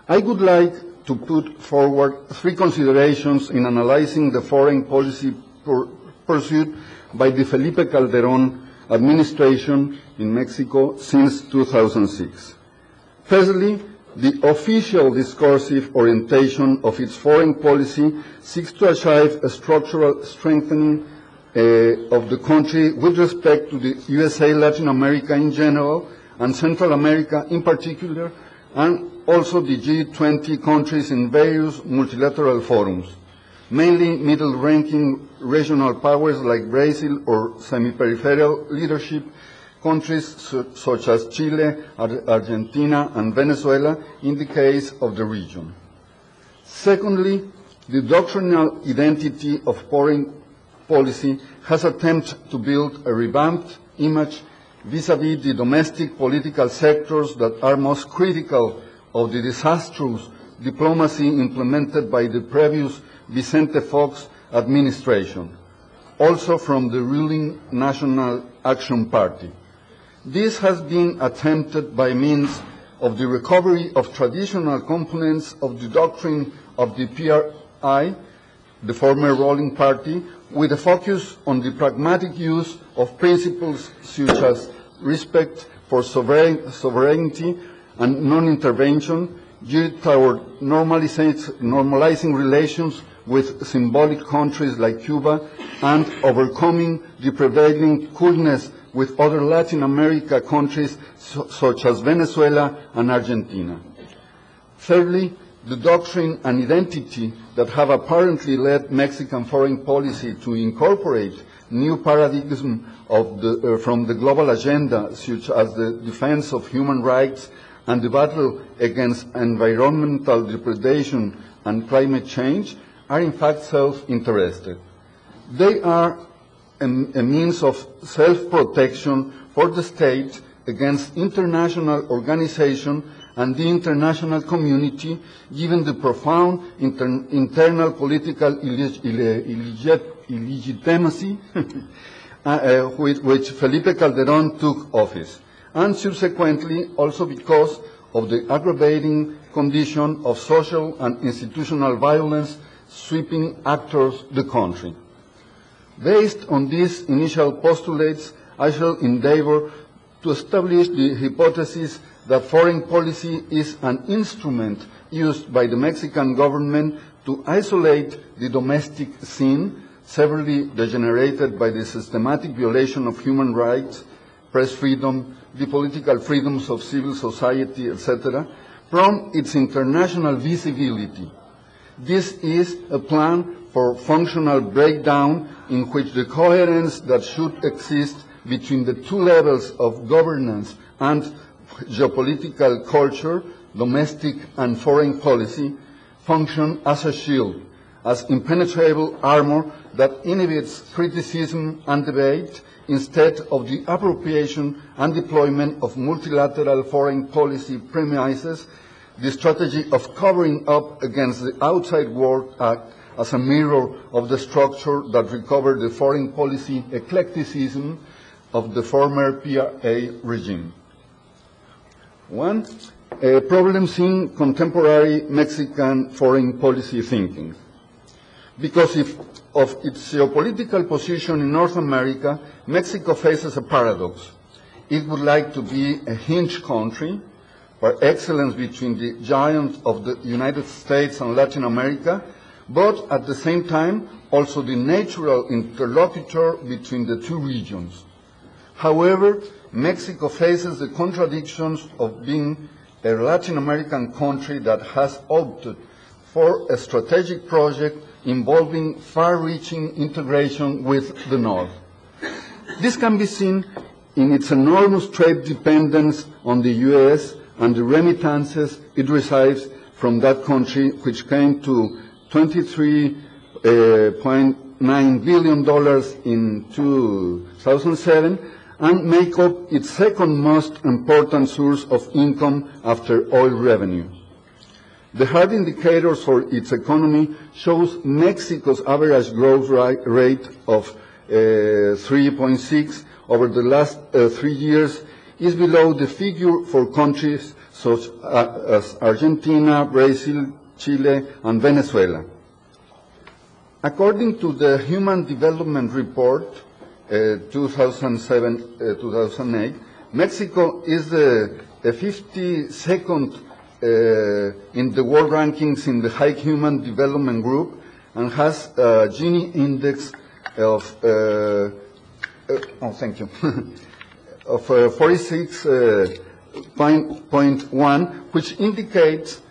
I would like to put forward three considerations in analyzing the foreign policy pursued by the Felipe Calderón administration in Mexico since 2006. Firstly, the official discursive orientation of its foreign policy seeks to achieve a structural strengthening of the country with respect to the USA, Latin America in general, and Central America in particular, and also the G20 countries in various multilateral forums, mainly middle-ranking regional powers like Brazil or semi-peripheral leadership countries such as Chile, Argentina, and Venezuela in the case of the region. Secondly, the doctrinal identity of foreign policy has attempted to build a revamped image vis-à-vis the domestic political sectors that are most critical of the disastrous diplomacy implemented by the previous Vicente Fox administration, also from the ruling National Action Party. This has been attempted by means of the recovery of traditional components of the doctrine of the PRI, the former ruling party, with a focus on the pragmatic use of principles such as respect for sovereignty and non-intervention, geared toward normalizing relations with symbolic countries like Cuba and overcoming the prevailing coolness with other Latin America countries such as Venezuela and Argentina. Thirdly, the doctrine and identity that have apparently led Mexican foreign policy to incorporate new paradigms from the global agenda, such as the defense of human rights and the battle against environmental degradation and climate change, are in fact self-interested. They are a means of self-protection for the state against international organization and the international community, given the profound internal political illegitimacy with which Felipe Calderón took office, and subsequently also because of the aggravating condition of social and institutional violence sweeping across the country. Based on these initial postulates, I shall endeavor to establish the hypothesis that foreign policy is an instrument used by the Mexican government to isolate the domestic scene, severely degenerated by the systematic violation of human rights, press freedom, the political freedoms of civil society, etc., from its international visibility. This is a plan for functional breakdown in which the coherence that should exist between the two levels of governance and geopolitical culture, domestic and foreign policy, function as a shield, as impenetrable armor that inhibits criticism and debate instead of the appropriation and deployment of multilateral foreign policy premises. The strategy of covering up against the outside world act as a mirror of the structure that recovered the foreign policy eclecticism of the former PRA regime. One, problems in contemporary Mexican foreign policy thinking. Because of its geopolitical position in North America, Mexico faces a paradox. It would like to be a hinge country, par excellence between the giants of the United States and Latin America, but at the same time also the natural interlocutor between the two regions. However, Mexico faces the contradictions of being a Latin American country that has opted for a strategic project involving far-reaching integration with the North. This can be seen in its enormous trade dependence on the U.S. and the remittances it receives from that country, which came to $23.9 billion in 2007, and make up its second most important source of income after oil revenue. The hard indicators for its economy shows Mexico's average growth rate of 3.6 over the last 3 years is below the figure for countries such as Argentina, Brazil, Chile, and Venezuela. According to the Human Development Report 2007-2008, Mexico is the 52nd in the world rankings in the High Human Development Group and has a Gini index of of 46.1, which indicates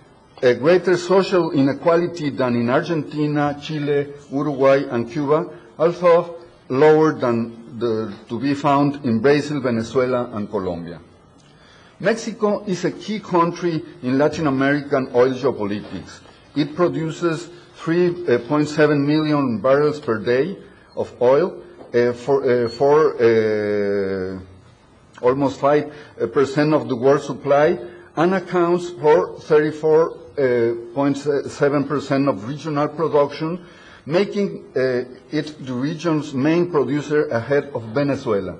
a greater social inequality than in Argentina, Chile, Uruguay, and Cuba, although lower than to be found in Brazil, Venezuela, and Colombia. Mexico is a key country in Latin American oil geopolitics. It produces 3.7 million barrels per day of oil, for almost 5% of the world supply, and accounts for 34.7% of regional production, making it the region's main producer ahead of Venezuela.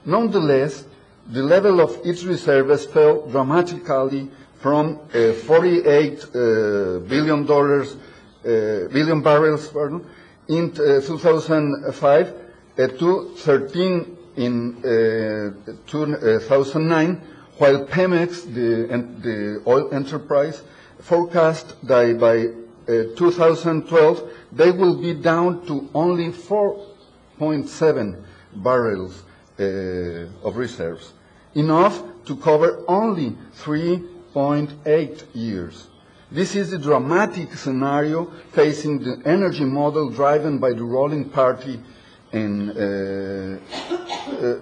Nonetheless, the level of its reserves fell dramatically from $48 billion barrels in 2005 to 13 in 2009, while Pemex, the oil enterprise, forecast that by 2012 they will be down to only 4.7 barrels of reserves, enough to cover only 3.8 years. This is a dramatic scenario facing the energy model driven by the ruling party and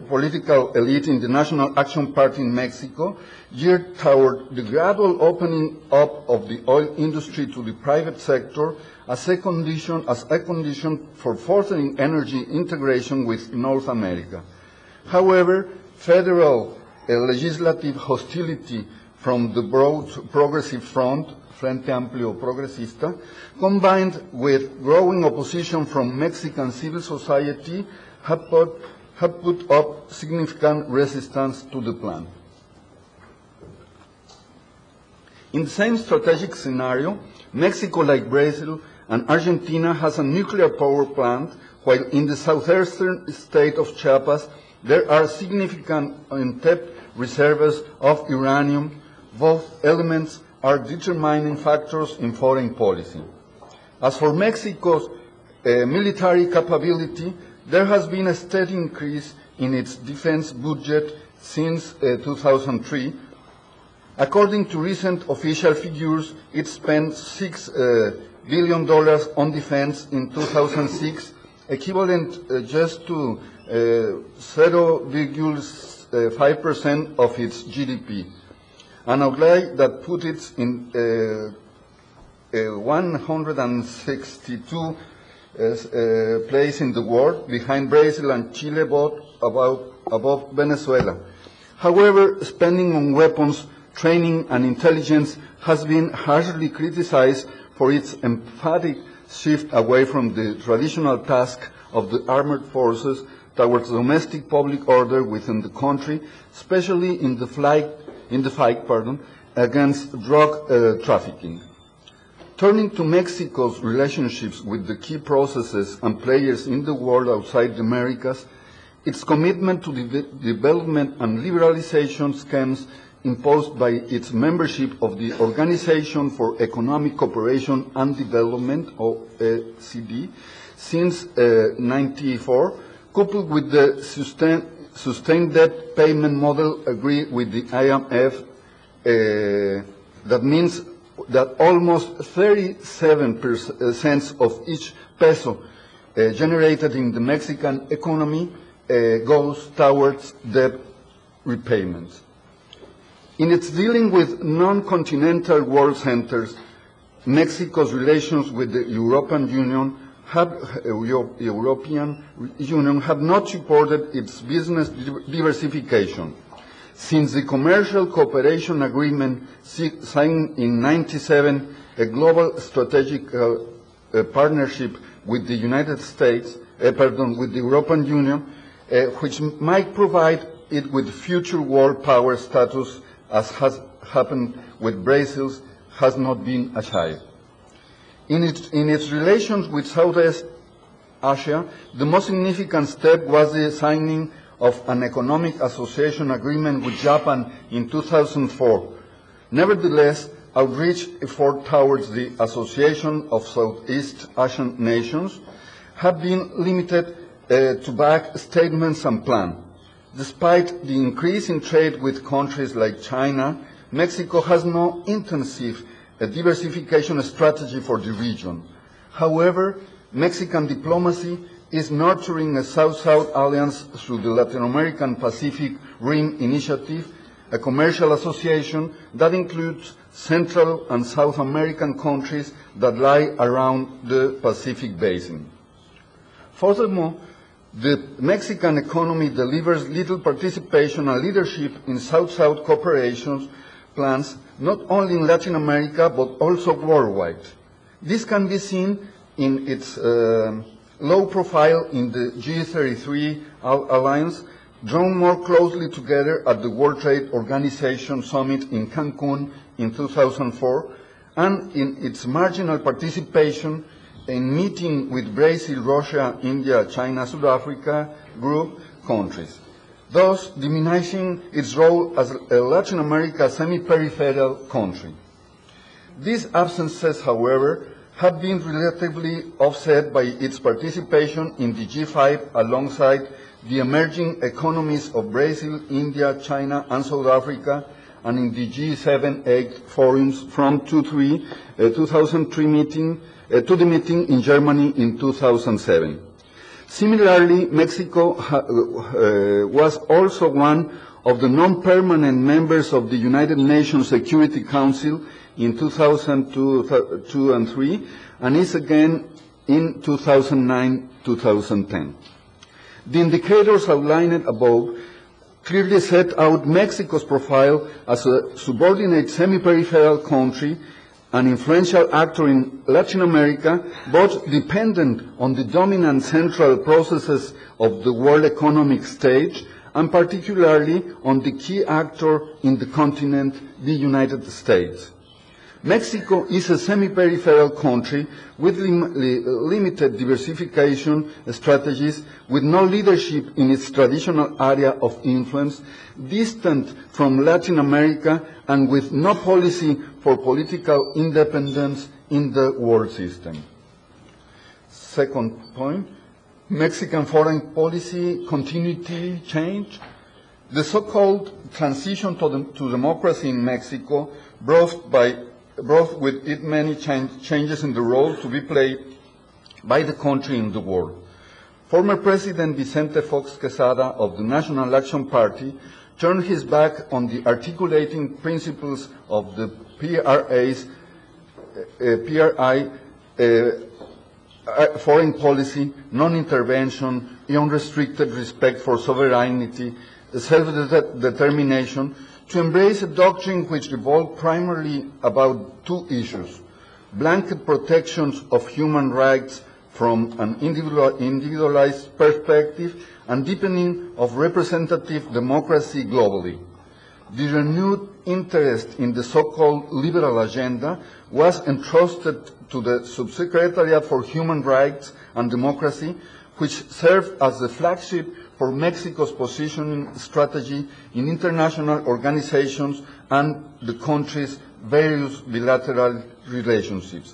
political elite in the National Action Party in Mexico, geared toward the gradual opening up of the oil industry to the private sector as a condition for fostering energy integration with North America. However, federal legislative hostility from the broad progressive front, Frente Amplio Progresista, combined with growing opposition from Mexican civil society, have put up significant resistance to the plan. In the same strategic scenario, Mexico, like Brazil and Argentina, has a nuclear power plant, while in the southeastern state of Chiapas, there are significant untapped reserves of uranium. Both elements are determining factors in foreign policy. As for Mexico's military capability, there has been a steady increase in its defense budget since 2003. According to recent official figures, it spent $6 billion on defense in 2006, equivalent just to 0.5% of its GDP, an outlay that put it in 162 place in the world, behind Brazil and Chile, both above Venezuela. However, spending on weapons, training, and intelligence has been harshly criticized for its emphatic shift away from the traditional task of the armed forces towards domestic public order within the country, especially in the fight against drug trafficking. Turning to Mexico's relationships with the key processes and players in the world outside the Americas, its commitment to the development and liberalization schemes imposed by its membership of the Organization for Economic Cooperation and Development, OECD, since 1994, coupled with the sustained debt payment model agreed with the IMF, that means that almost 37% of each peso generated in the Mexican economy goes towards debt repayments. In its dealing with non-continental world centers, Mexico's relations with the European Union have not supported its business diversification. Since the commercial cooperation agreement signed in 1997, a global strategic partnership with the United States, with the European Union, which might provide it with future world power status, as happened with Brazil has not been achieved. In its relations with Southeast Asia, the most significant step was the signing of an economic association agreement with Japan in 2004. Nevertheless, outreach efforts towards the Association of Southeast Asian Nations have been limited to vague statements and plans. Despite the increase in trade with countries like China, Mexico has no intensive diversification strategy for the region. However, Mexican diplomacy is nurturing a South-South alliance through the Latin American Pacific Rim Initiative, a commercial association that includes Central and South American countries that lie around the Pacific Basin. Furthermore, the Mexican economy delivers little participation and leadership in South-South cooperation plans, not only in Latin America, but also worldwide. This can be seen in its low profile in the G33 alliance, drawn more closely together at the World Trade Organization Summit in Cancun in 2004, and in its marginal participation in meeting with Brazil, Russia, India, China, South Africa group countries, thus diminishing its role as a Latin America semi-peripheral country. These absences, however, have been relatively offset by its participation in the G5 alongside the emerging economies of Brazil, India, China, and South Africa, and in the G7-8 forums from 2003 meeting to the meeting in Germany in 2007. Similarly, Mexico was also one of the non-permanent members of the United Nations Security Council in 2002 and 3, and is again in 2009-2010. The indicators outlined above clearly set out Mexico's profile as a subordinate semi-peripheral country, an influential actor in Latin America, but dependent on the dominant central processes of the world economic stage, and particularly on the key actor in the continent, the United States. Mexico is a semi-peripheral country with limited diversification strategies, with no leadership in its traditional area of influence, distant from Latin America, and with no policy for political independence in the world system. Second point, Mexican foreign policy continuity change. The so-called transition to democracy in Mexico brought with it many changes in the role to be played by the country in the world. Former President Vicente Fox Quesada of the National Action Party turned his back on the articulating principles of the PRI foreign policy, non-intervention, unrestricted respect for sovereignty, self-determination, to embrace a doctrine which revolved primarily about two issues: blanket protections of human rights from an individualized perspective and deepening of representative democracy globally. The renewed interest in the so-called liberal agenda was entrusted to the Subsecretariat for Human Rights and Democracy, which served as the flagship for Mexico's positioning strategy in international organizations and the country's various bilateral relationships.